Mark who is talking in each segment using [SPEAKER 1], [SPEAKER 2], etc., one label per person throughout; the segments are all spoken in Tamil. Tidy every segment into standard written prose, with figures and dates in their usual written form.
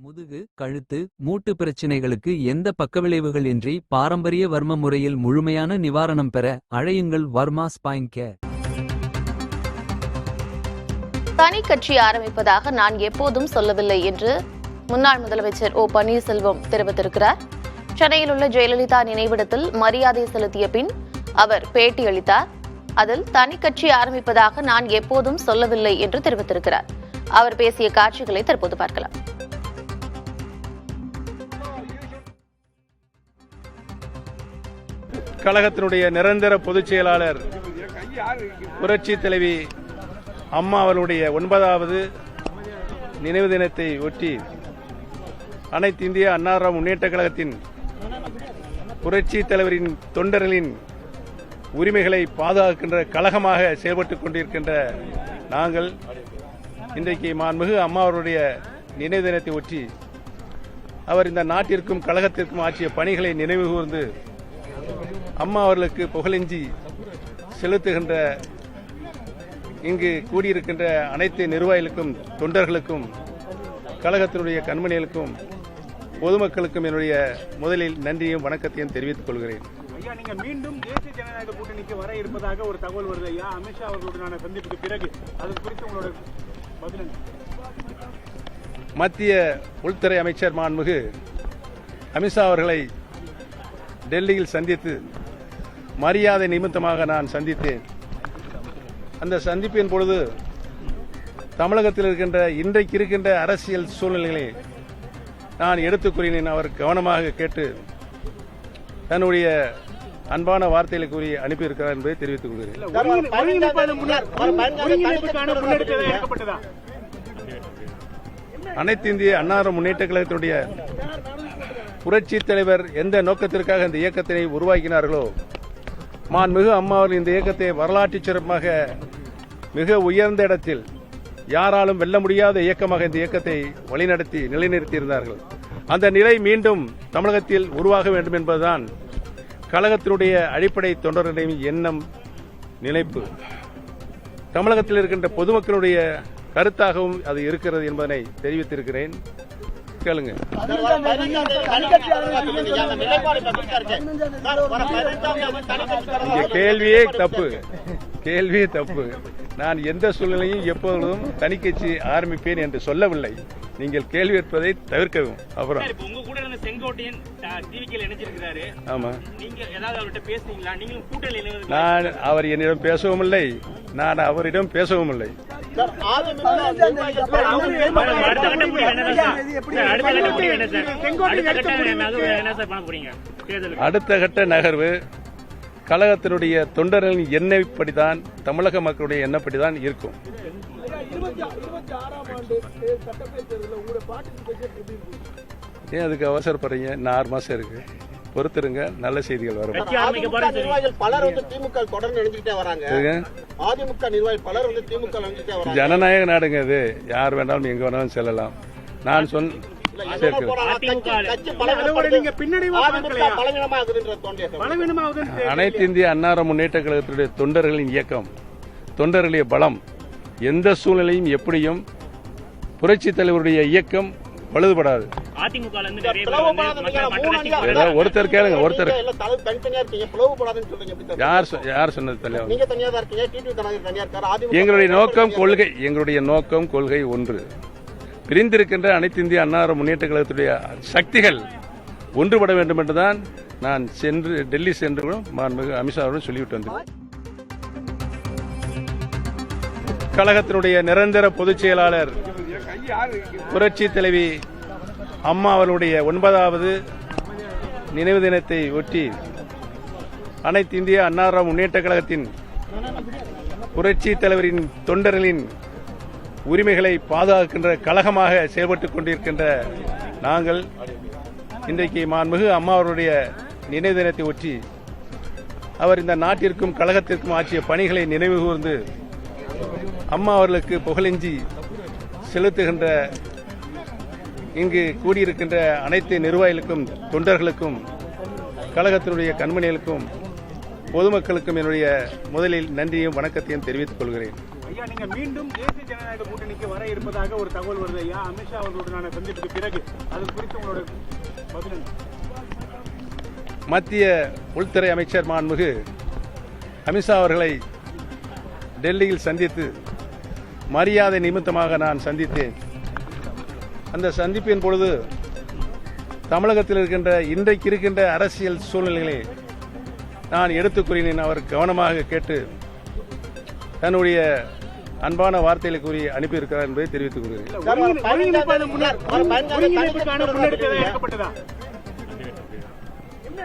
[SPEAKER 1] முதுகு, கழுத்து, மூட்டு பிரச்சினைகளுக்கு எந்த பக்கவிளைவுகள் இன்றி பாரம்பரிய வர்ம முறையில் முழுமையான நிவாரணம் பெற அழையுங்கள் வர்மா ஸ்பைன் கேர்.
[SPEAKER 2] தனி கட்சி ஆரம்பிப்பதாக நான் எப்போதும் சொல்லவில்லை என்று முன்னாள் முதலமைச்சர் ஓ பன்னீர்செல்வம் தெரிவித்திருக்கிறார். சென்னையில் உள்ள ஜெயலலிதா நினைவிடத்தில் மரியாதை செலுத்திய பின் அவர் பேட்டியளித்தார். அதில் தனி கட்சி ஆரம்பிப்பதாக நான் எப்போதும் சொல்லவில்லை என்று தெரிவித்திருக்கிறார். அவர் பேசிய காட்சிகளை தற்போது பார்க்கலாம்.
[SPEAKER 3] கழகத்தினுடைய நிரந்தர பொதுச் செயலாளர் புரட்சி தலைவி அம்மா அவர்களுடைய 9வது நினைவு தினத்தை ஒட்டி அனைத்து இந்திய அண்ணா திராவிட முன்னேற்றக் கழகத்தின் புரட்சி தலைவரின் தொண்டர்களின் உரிமைகளை பாதுகாக்கின்ற கழகமாக செயல்பட்டுக் கொண்டிருக்கின்ற நாங்கள் இன்றைக்கு மாண்புமிகு அம்மா அவருடைய நினைவு தினத்தை ஒட்டி அவர் இந்த நாட்டிற்கும் கழகத்திற்கும் ஆற்றிய பணிகளை நினைவு கூர்ந்து அம்மா அவர்களுக்கு புகழஞ்சி செலுத்துகின்ற இங்கு கூடியிருக்கின்ற அனைத்து நிர்வாகிகளுக்கும் தொண்டர்களுக்கும் கழகத்தினுடைய கண்மணிகளுக்கும் பொதுமக்களுக்கும் என்னுடைய முதலில் நன்றியும் வணக்கத்தையும் தெரிவித்துக் கொள்கிறேன்.
[SPEAKER 4] ஐயா, நீங்க மீண்டும் தேசிய ஜனநாயக கூட்டணிக்கு வர இருப்பதாக ஒரு தகவல் வருது ஐயா. அமித்ஷா அவர்களுடனான சந்திப்புக்கு பிறகு அது குறித்து உங்களோட பதில் என்ன?
[SPEAKER 3] மத்திய உள்துறை அமைச்சர் மாண்புமிகு அமித்ஷா அவர்களை டெல்லியில் சந்தித்து மரியாதை நிமித்தமாக நான் சந்தித்தேன். அந்த சந்திப்பின் பொழுது தமிழகத்தில் இருக்கின்ற இன்றைக்கு இருக்கின்ற அரசியல் சூழ்நிலைகளை நான் எடுத்துக் கூறினேன். அவர் கவனமாக கேட்டு தன்னுடைய அன்பான வார்த்தைகளை கூறி அனுப்பியிருக்கிறார் என்பதை தெரிவித்துக் கொள்கிறேன். அனைத்து இந்திய அண்ணா திராவிட முன்னேற்றக் கழகத்தினுடைய புரட்சி தலைவர் எந்த நோக்கத்திற்காக இந்த இயக்கத்தினை உருவாக்கினார்களோ மாண்புமிகு அம்மா அவர்கள் இந்த இயக்கத்தை வரலாற்று சிறப்பாக மிக உயர்ந்த இடத்தில் யாராலும் வெல்ல முடியாத இயக்கமாக இந்த இயக்கத்தை வழிநடத்தி நிலைநிறுத்தியிருந்தார்கள். அந்த நிலை மீண்டும் தமிழகத்தில் உருவாக வேண்டும் என்பதுதான் கழகத்தினுடைய அடிப்படை தொண்டர்களின் எண்ணம், நினைப்பு. தமிழகத்தில் இருக்கின்ற பொதுமக்களுடைய கருத்தாகவும் அது இருக்கிறது என்பதனை தெரிவித்திருக்கிறேன். கேளுங்க. கேள்வியே தப்பு. நான் எந்த சூழ்நிலையும் எப்பொழுதும் தனி கட்சி ஆரம்பிப்பேன் என்று சொல்லவில்லை. நீங்கள் கேள்வி கேட்பதை தவிர்க்கவும். அப்புறம்
[SPEAKER 5] உங்க கூட இருந்த செங்கோட்டையன் டிவிக்கு இணைச்சிருக்கிறாரு.
[SPEAKER 3] ஆமா,
[SPEAKER 5] நீங்க ஏதாவது அவர்கிட்ட பேசுனீங்களா? நீங்களும் கூட்டணி
[SPEAKER 3] நான் அவர் என்னிடம் பேசவும் இல்லை, நான் அவரிடம் பேசவும் இல்லை. அடுத்த கட்ட நகர்வு கழகத்தினுடைய தொண்டர்களின் எண்ணப்படிதான், தமிழக மக்களுடைய எண்ணப்படிதான் இருக்கும். ஏன் அதுக்கு அவசரப்படுறீங்க? 6 மாசம் இருக்கு, பொறுத்திருங்க, நல்ல செய்திகள் வரும். ஜனநாயக நாடுங்க இது, யார் வேணாலும் எங்க வேணாலும் செல்லலாம். நான் அனைத்து இந்திய அண்ணா திராவிட முன்னேற்ற கழகத்தினுடைய தொண்டர்களின் இயக்கம், தொண்டர்களுடைய பலம் எந்த சூழ்நிலையும் எப்படியும் புரட்சி தலைவருடைய இயக்கம் பழுதுபடாது. ஒருத்தர் கேளுங்க, ஒருத்தர் யார் சொன்னது தலைவர்? எங்களுடைய நோக்கம் கொள்கை ஒன்று. பிரிந்திருக்கின்ற அனைத்து இந்திய அண்ணா திராவிட முன்னேற்ற கழகத்துடைய சக்திகள் ஒன்றுபட வேண்டும் என்றுதான் நான் டெல்லி சென்று மாண்புமிகு அமித்ஷாவுடன் சொல்லிவிட்டு வந்தேன். கழகத்தினுடைய நிரந்தர பொதுச் செயலாளர் புரட்சி தலைவி அம்மா அவர்களுடைய 9வது நினைவு தினத்தை ஒட்டி அனைத்து இந்திய அண்ணா திராவிட முன்னேற்றக் கழகத்தின் புரட்சி தலைவரின் தொண்டர்களின் உரிமைகளை பாதுகாக்கின்ற கழகமாக செயல்பட்டுக் கொண்டிருக்கின்ற நாங்கள் இன்றைக்கு மாண்புமிகு அம்மா அவருடைய நினைவு தினத்தை ஒட்டி அவர் இந்த நாட்டிற்கும் கழகத்திற்கும் ஆற்றிய பணிகளை நினைவு கூர்ந்து அம்மா அவர்களுக்கு புகழஞ்சி செலுத்துகின்ற இங்கு கூடியிருக்கின்ற அனைத்து நிர்வாகிகளுக்கும் தொண்டர்களுக்கும் கழகத்தினுடைய கண்மணிகளுக்கும் பொதுமக்களுக்கும் என்னுடைய முதலில் நன்றியும் வணக்கத்தையும் தெரிவித்துக் கொள்கிறேன்.
[SPEAKER 4] ஐயா, நீங்க மீண்டும் தேசிய ஜனநாயக கூட்டணிக்கு வர இருப்பதாக ஒரு தகவல் வருது ஐயா. அமித்ஷா அவர்களுடனான சந்திப்புக்கு பிறகு அது குறித்து உங்களோட பதில் என்ன?
[SPEAKER 3] மத்திய உள்துறை அமைச்சர் மாண்புமிகு அமித்ஷா அவர்களை டெல்லியில் சந்தித்து மரியாதை நிமித்தமாக நான் சந்தித்தேன். அந்த சந்திப்பின் பொழுது தமிழகத்தில் இருக்கின்ற இன்றைக்கு இருக்கின்ற அரசியல் சூழ்நிலைகளை நான் எடுத்துக் கூறினேன். அவர் கவனமாக கேட்டு தன்னுடைய அன்பான வார்த்தைகளை கூறி அனுப்பியிருக்கிறார் என்பதை தெரிவித்துக் கொள்கிறேன்.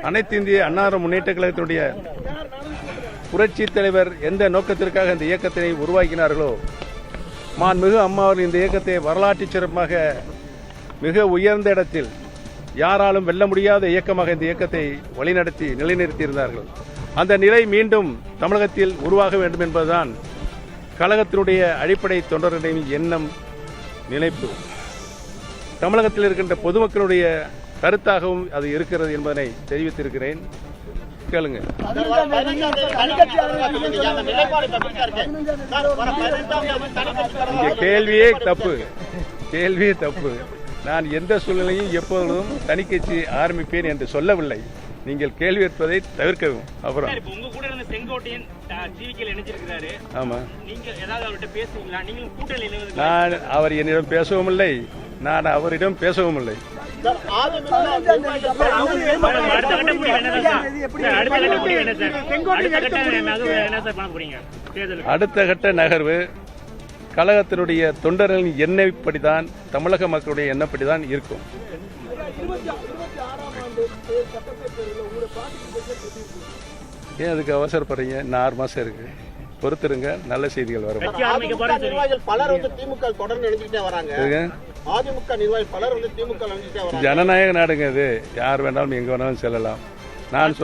[SPEAKER 3] அனைத்து இந்திய அண்ணா முன்னேற்ற கழகத்தினுடைய புரட்சி தலைவர் எந்த நோக்கத்திற்காக இந்த இயக்கத்தினை உருவாக்கினார்களோ, மாண்புமிகு அம்மா அவர்கள் இந்த இயக்கத்தை வரலாற்று சிறப்பாக மிக உயர்ந்த இடத்தில் யாராலும் வெல்ல முடியாத இயக்கமாக இந்த இயக்கத்தை வழிநடத்தி நிலைநிறுத்தியிருந்தார்கள். அந்த நிலை மீண்டும் தமிழகத்தில் உருவாக வேண்டும் என்பதுதான் கழகத்தினுடைய அடிப்படை தொண்டர்களின் எண்ணம், நினைப்பு. தமிழகத்தில் இருக்கின்ற பொதுமக்களுடைய கருத்தாகவும் அது இருக்கிறது என்பதனை தெரிவித்திருக்கிறேன். கேளுங்க. கேள்வியே தப்பு. நான் எந்த சூழ்நிலையும் எப்பொழுதும் தனிக்கட்சி ஆரம்பிப்பேன் என்று சொல்லவில்லை. நீங்கள் கேள்வி கேட்பதை தவிர்க்கவும். அப்புறம்
[SPEAKER 5] உங்க கூட இருந்த செங்கோட்டையன் டிவிக்கேல இணைஞ்சிருக்கிறாரு.
[SPEAKER 3] ஆமா,
[SPEAKER 5] நீங்க ஏதாவது அவர்கிட்ட பேசுவீங்களா? நீங்களும் கூட்டணி
[SPEAKER 3] நான் அவர் என்னிடம் பேசவும் இல்லை, நான் அவரிடம் பேசவும் இல்லை. அடுத்த கட்ட நகர்வு கழகத்தினுடைய தொண்டர்களின் எண்ணப்படிதான், தமிழக மக்களுடைய எண்ணப்படிதான் இருக்கும். ஏன் அதுக்கு அவசரப்படுறீங்க? 6 மாசம் இருக்கு, பொறுத்திருங்க, நல்ல செய்திகள் வரும். ஜனநாயக நாடுங்க இது, யார் வேணாலும் எங்க வேணாலும் செல்லலாம். நான்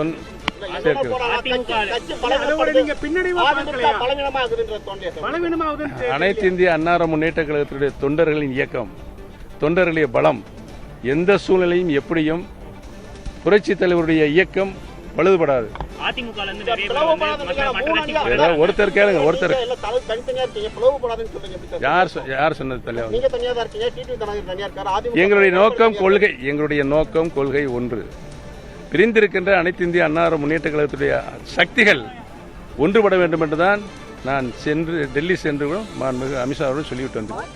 [SPEAKER 3] அனைத்து இந்திய அண்ணா முன்னேற்ற கழகத்தினுடைய தொண்டர்களின் இயக்கம், தொண்டர்களுடைய பலம் எந்த சூழ்நிலையும் எப்படியும் புரட்சி தலைவருடைய இயக்கம் பழுதுபடாது. ஒருத்தர் கேளுங்க, ஒருத்தர் யார் சொன்னது தலைவர்? எங்களுடைய நோக்கம் கொள்கை ஒன்று. பிரிந்திருக்கின்ற அனைத்து இந்திய அண்ணா முன்னேற்ற கழகத்துடைய சக்திகள் ஒன்றுபட வேண்டும் என்றுதான் நான் டெல்லி சென்று மாண்புமிகு அமித்ஷா அவர்கள் சொல்லிவிட்டு வந்தேன்.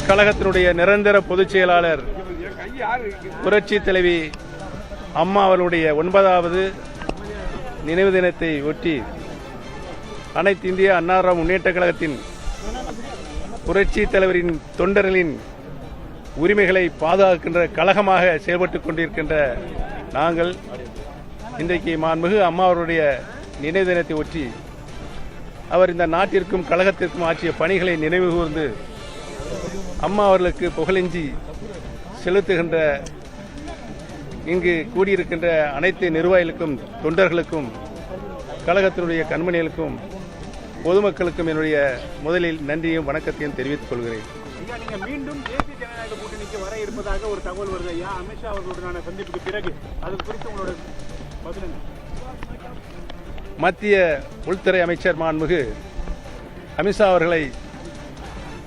[SPEAKER 3] கழகத்தினுடைய நிரந்தர பொதுச் செயலாளர் புரட்சி தலைவி அம்மா அவர்களுடைய 9வது நினைவு தினத்தை ஒட்டி அனைத்து இந்திய அண்ணா முன்னேற்ற கழகத்தின் புரட்சி தலைவரின் தொண்டர்களின் உரிமைகளை பாதுகாக்கின்ற கழகமாக செயல்பட்டுக் கொண்டிருக்கின்ற நாங்கள் இன்றைக்கு மாண்புமிகு அம்மா அவருடைய நினைவு தினத்தை ஒட்டி அவர் இந்த நாட்டிற்கும் கழகத்திற்கும் ஆற்றிய பணிகளை நினைவு கூர்ந்து அம்மா அவர்களுக்கு புகழஞ்சி செலுத்துகின்ற இங்கு கூடியிருக்கின்ற அனைத்து நிர்வாகிகளுக்கும், தொண்டர்களுக்கும், கழகத்தினுடைய கண்மணிகளுக்கும், பொதுமக்களுக்கும் என்னுடைய முதலில் நன்றியும் வணக்கத்தையும் தெரிவித்துக் கொள்கிறேன்.
[SPEAKER 4] நீங்க மீண்டும் தேசிய ஜனநாயக கூட்டணிக்கு வர இருப்பதாக ஒரு தகவல் வருது ஐயா. அமித்ஷா அவர்களுடனான சந்திப்புக்கு பிறகு அது குறித்து உங்களோட பதில் என்ன?
[SPEAKER 3] மத்திய உள்துறை அமைச்சர் மாண்புமிகு அமித்ஷா அவர்களை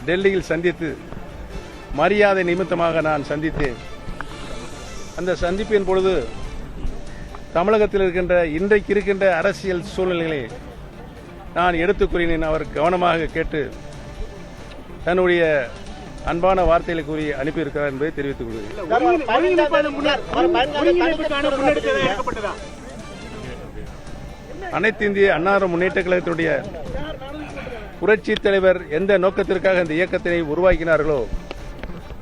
[SPEAKER 3] டெல்லியில் சந்தித்து மரியாதை நிமித்தமாக நான் சந்தித்தேன். அந்த சந்திப்பின் பொழுது தமிழகத்தில் இருக்கின்ற இன்றைக்கு இருக்கின்ற அரசியல் சூழ்நிலைகளை நான் எடுத்துக் கூறினேன். அவர் கவனமாக கேட்டு தன்னுடைய அன்பான வார்த்தைகளை கூறி அனுப்பியிருக்கிறார் என்பதை தெரிவித்துக் கொள்கிறேன். அனைத்து இந்திய அண்ணா முன்னேற்ற கழகத்தினுடைய புரட்சி தலைவர் எந்த நோக்கத்திற்காக இந்த இயக்கத்தினை உருவாக்கினார்களோ,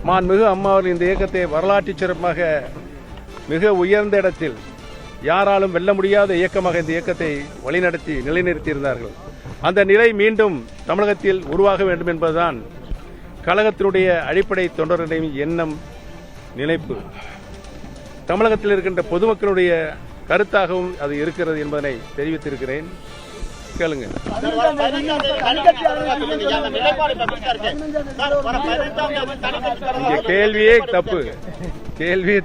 [SPEAKER 3] மாண்புமிகு அம்மா அவர்கள் இந்த இயக்கத்தை வரலாற்று சிறப்பாக மிக உயர்ந்த இடத்தில் யாராலும் வெல்ல முடியாத இயக்கமாக இந்த இயக்கத்தை வழிநடத்தி நிலைநிறுத்தியிருந்தார்கள். அந்த நிலை மீண்டும் தமிழகத்தில் உருவாக வேண்டும் என்பதுதான் கழகத்தினுடைய அடிப்படை தொண்டர்களின் எண்ணம், நினைப்பு. தமிழகத்தில் இருக்கின்ற பொதுமக்களுடைய கருத்தாகவும் அது இருக்கிறது என்பதனை தெரிவித்திருக்கிறேன். கேளுங்க. கேள்வியே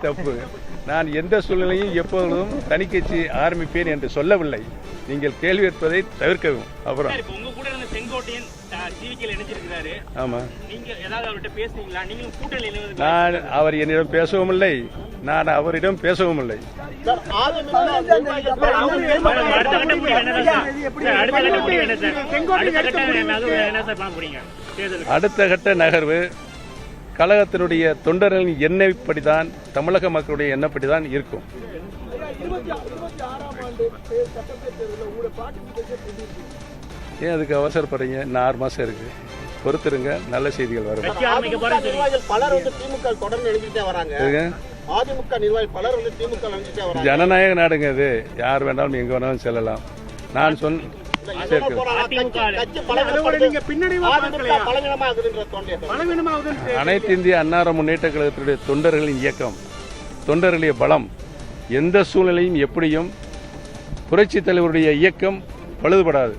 [SPEAKER 3] தப்பு. நான் எந்த சூழ்நிலையும் எப்பொழுதும் தனி கட்சி ஆரம்பிப்பேன் என்று சொல்லவில்லை. நீங்கள் கேள்வி கேட்பதை தவிர்க்கவும். அப்புறம்
[SPEAKER 5] சார், இப்ப உங்க கூட இருந்த செங்கோட்டையன் டிவிக்கேல இணைஞ்சிருக்கிறாரு.
[SPEAKER 3] ஆமா,
[SPEAKER 5] நீங்க ஏதாவது அவர்கிட்ட பேசுவீங்களா? நீங்களும் கூட்டணியில் இணைவது
[SPEAKER 3] நான் அவர் என்னிடம் பேசவும் இல்லை, நான் அவரிடம் பேசவும் இல்லை.
[SPEAKER 5] அடுத்த கட்ட முடிவு என்ன சார்? அடுத்த கட்ட முடிவு என்ன சார்? அடுத்த கட்ட என்ன சார் பண்ண போறீங்க தேர்தலுக்கு?
[SPEAKER 3] அடுத்த கட்ட நகர்வு கழகத்தினுடைய தொண்டர்களின் எண்ணப்படிதான், தமிழக மக்களுடைய எண்ணப்படிதான் இருக்கும். ஏன் அதுக்கு அவசரப்படுறீங்க? இன்னும் 6 மாசம் இருக்கு, பொறுத்திருங்க, நல்ல செய்திகள் வரும்.
[SPEAKER 6] பலர் வந்து திமுக தொடர்ந்து எழுதிட்டே வராங்க. அதிமுக நிர்வாகிகள் பலர் வந்து திமுக எழுதிட்டே வராங்க.
[SPEAKER 3] ஜனநாயக நாடுங்க இது, யார் வேணாலும் எங்க வேணாலும் செல்லலாம். நான் சொன்ன அனைத்து இந்திய அண்ணா முன்னேற்ற கழகத்தினுடைய தொண்டர்களின் இயக்கம், தொண்டர்களுடைய பலம் எந்த சூழ்நிலையும் எப்படியும் புரட்சி தலைவருடைய இயக்கம் பழுதுபடாது.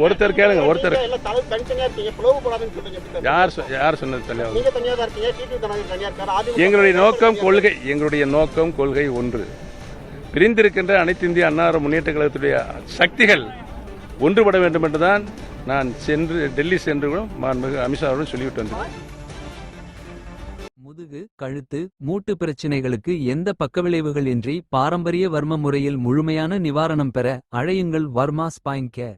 [SPEAKER 3] ஒருத்தர் கேளுங்க, ஒருத்தர் யார் சொன்னது தலைவர்? எங்களுடைய நோக்கம் கொள்கை ஒன்று. பிரிந்திருக்கின்ற அனைத்து இந்திய அண்ணா முன்னேற்ற கழகத்துடைய சக்திகள் ஒன்றுபட வேண்டும் என்றுதான் நான் டெல்லி சென்று மாண்புமிகு அமித்ஷா அவர்கள் சொல்லிவிட்டு வந்தேன்.
[SPEAKER 1] முதுகு, கழுத்து, மூட்டு பிரச்சினைகளுக்கு எந்த பக்கவிளைவுகள் இன்றி பாரம்பரிய வர்ம முறையில் முழுமையான நிவாரணம் பெற அழையுங்கள் வர்மா ஸ்பைன் கேர்.